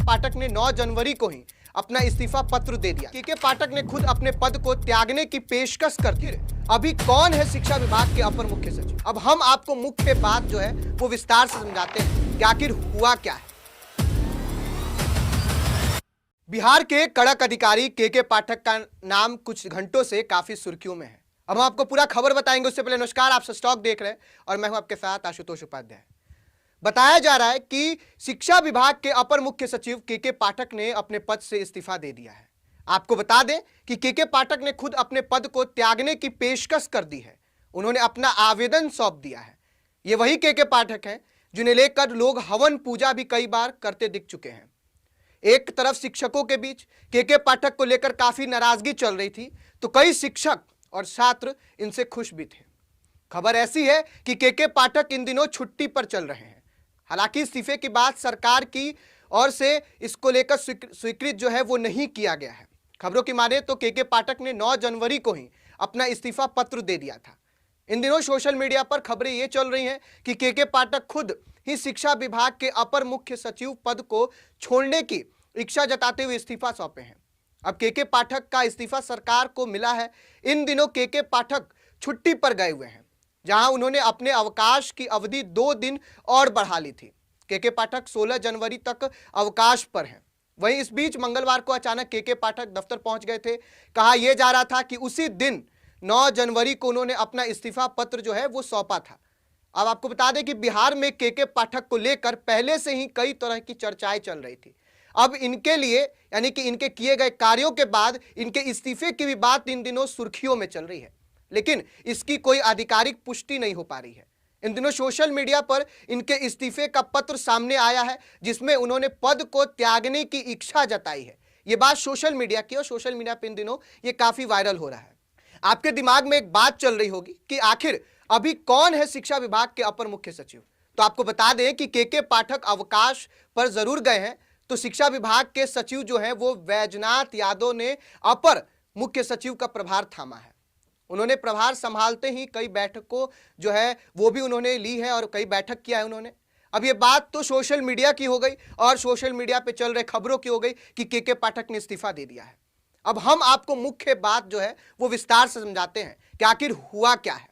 पाठक ने 9 जनवरी को ही अपना इस्तीफा पत्र दे दिया। के पाठक ने खुद अपने पद को त्यागने की पेशकश कर दी। अभी कौन है शिक्षा विभाग के अपर मुख्य सचिव? अब हम आपको मुख्य बात जो है वो विस्तार से समझाते हैं कि आखिर हुआ क्या है। बिहार के कड़क अधिकारी के पाठक का नाम कुछ घंटों से काफी सुर्खियों में है। अब हम आपको पूरा खबर बताएंगे, उससे पहले नमस्कार, आप स्टॉक देख रहे हैं और मैं हूं आपके साथ आशुतोष उपाध्याय। बताया जा रहा है कि शिक्षा विभाग के अपर मुख्य सचिव के पाठक ने अपने पद से इस्तीफा दे दिया है। आपको बता दें कि के पाठक ने खुद अपने पद को त्यागने की पेशकश कर दी है। उन्होंने अपना आवेदन सौंप दिया है। ये वही के पाठक हैं जिन्हें लेकर लोग हवन पूजा भी कई बार करते दिख चुके हैं। एक तरफ शिक्षकों के बीच के पाठक को लेकर काफी नाराजगी चल रही थी, तो कई शिक्षक और छात्र इनसे खुश भी थे। खबर ऐसी है कि के पाठक इन दिनों छुट्टी पर चल रहे हैं। हालांकि इस्तीफे की बात सरकार की ओर से इसको लेकर स्वीकृत जो है वो नहीं किया गया है। खबरों की माने तो के पाठक ने 9 जनवरी को ही अपना इस्तीफा पत्र दे दिया था। इन दिनों सोशल मीडिया पर खबरें ये चल रही हैं कि के पाठक खुद ही शिक्षा विभाग के अपर मुख्य सचिव पद को छोड़ने की इच्छा जताते हुए इस्तीफा सौंपे हैं। अब के पाठक का इस्तीफा सरकार को मिला है। इन दिनों के पाठक छुट्टी पर गए हुए हैं, जहां उन्होंने अपने अवकाश की अवधि 2 दिन और बढ़ा ली थी। के पाठक 16 जनवरी तक अवकाश पर हैं। वहीं इस बीच मंगलवार को अचानक के पाठक दफ्तर पहुंच गए थे। कहा यह जा रहा था कि उसी दिन 9 जनवरी को उन्होंने अपना इस्तीफा पत्र जो है वो सौंपा था। अब आपको बता दें कि बिहार में के पाठक को लेकर पहले से ही कई तरह की चर्चाएं चल रही थी। अब इनके लिए यानी कि इनके किए गए कार्यों के बाद इनके इस्तीफे की भी बात इन दिनों सुर्खियों में चल रही है, लेकिन इसकी कोई आधिकारिक पुष्टि नहीं हो पा रही है। इन दिनों सोशल मीडिया पर इनके इस्तीफे का पत्र सामने आया है, जिसमें उन्होंने पद को त्यागने की इच्छा जताई है। यह बात सोशल मीडिया की, और सोशल मीडिया पर इन दिनों ये काफी वायरल हो रहा है। आपके दिमाग में एक बात चल रही होगी कि आखिर अभी कौन है शिक्षा विभाग के अपर मुख्य सचिव? तो आपको बता दें कि के पाठक अवकाश पर जरूर गए हैं, तो शिक्षा विभाग के सचिव जो है वो वैजनाथ यादव ने अपर मुख्य सचिव का प्रभार थामा है। उन्होंने प्रभार संभालते ही कई बैठकों जो है वो भी उन्होंने ली है और कई बैठक किया है उन्होंने। अब ये बात तो सोशल मीडिया की हो गई और सोशल मीडिया पे चल रहे खबरों की हो गई कि के पाठक ने इस्तीफा दे दिया है। अब हम आपको मुख्य बात जो है वो विस्तार से समझाते हैं कि आखिर हुआ क्या है।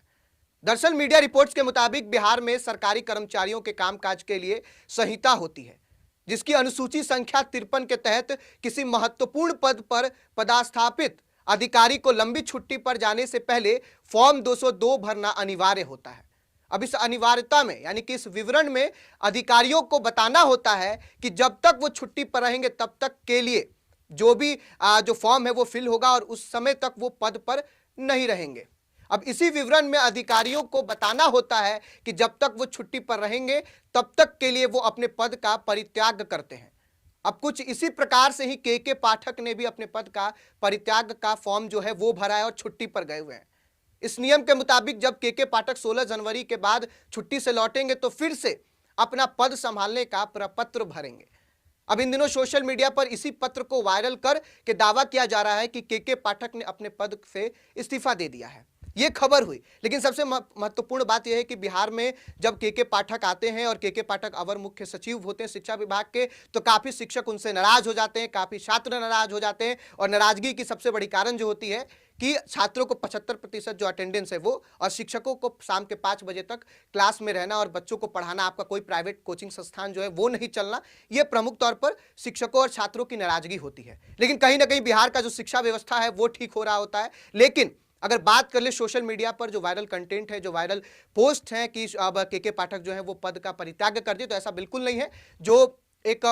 दरअसल मीडिया रिपोर्ट्स के मुताबिक बिहार में सरकारी कर्मचारियों के कामकाज के लिए संहिता होती है, जिसकी अनुसूची संख्या 53 के तहत किसी महत्वपूर्ण पद पर पदस्थापित अधिकारी को लंबी छुट्टी पर जाने से पहले फॉर्म 202 भरना अनिवार्य होता है। अब इस अनिवार्यता में यानी कि इस विवरण में अधिकारियों को बताना होता है कि जब तक वो छुट्टी पर रहेंगे तब तक के लिए जो भी जो फॉर्म है वो फिल होगा और उस समय तक वो पद पर नहीं रहेंगे। अब इसी विवरण में अधिकारियों को बताना होता है कि जब तक वो छुट्टी पर रहेंगे तब तक के लिए वो अपने पद का परित्याग करते हैं। अब कुछ इसी प्रकार से ही के पाठक ने भी अपने पद का परित्याग का फॉर्म जो है वो भरा है और छुट्टी पर गए हुए हैं। इस नियम के मुताबिक जब के पाठक 16 जनवरी के बाद छुट्टी से लौटेंगे तो फिर से अपना पद संभालने का प्रपत्र भरेंगे। अब इन दिनों सोशल मीडिया पर इसी पत्र को वायरल कर के दावा किया जा रहा है कि के पाठक ने अपने पद से इस्तीफा दे दिया है। ये खबर हुई, लेकिन सबसे महत्वपूर्ण बात यह है कि बिहार में जब के पाठक आते हैं और के पाठक अवर मुख्य सचिव होते हैं शिक्षा विभाग के, तो काफ़ी शिक्षक उनसे नाराज हो जाते हैं, काफ़ी छात्र नाराज हो जाते हैं। और नाराजगी की सबसे बड़ी कारण जो होती है कि छात्रों को 75% जो अटेंडेंस है वो, और शिक्षकों को शाम के 5 बजे तक क्लास में रहना और बच्चों को पढ़ाना, आपका कोई प्राइवेट कोचिंग संस्थान जो है वो नहीं चलना, ये प्रमुख तौर पर शिक्षकों और छात्रों की नाराजगी होती है। लेकिन कहीं ना कहीं बिहार का जो शिक्षा व्यवस्था है वो ठीक हो रहा होता है। लेकिन अगर बात कर ले सोशल मीडिया पर जो वायरल कंटेंट है, जो वायरल पोस्ट है कि अब के पाठक जो है वो पद का परित्याग कर दिए, तो ऐसा बिल्कुल नहीं है। जो एक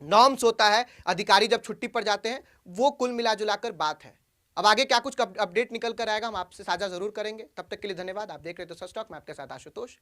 नॉर्म्स होता है, अधिकारी जब छुट्टी पर जाते हैं, वो कुल मिला जुलाकर बात है। अब आगे क्या कुछ अपडेट निकल कर आएगा हम आपसे साझा जरूर करेंगे। तब तक के लिए धन्यवाद। आप देख रहे थे सच टॉक, मैं आपके साथ आशुतोष।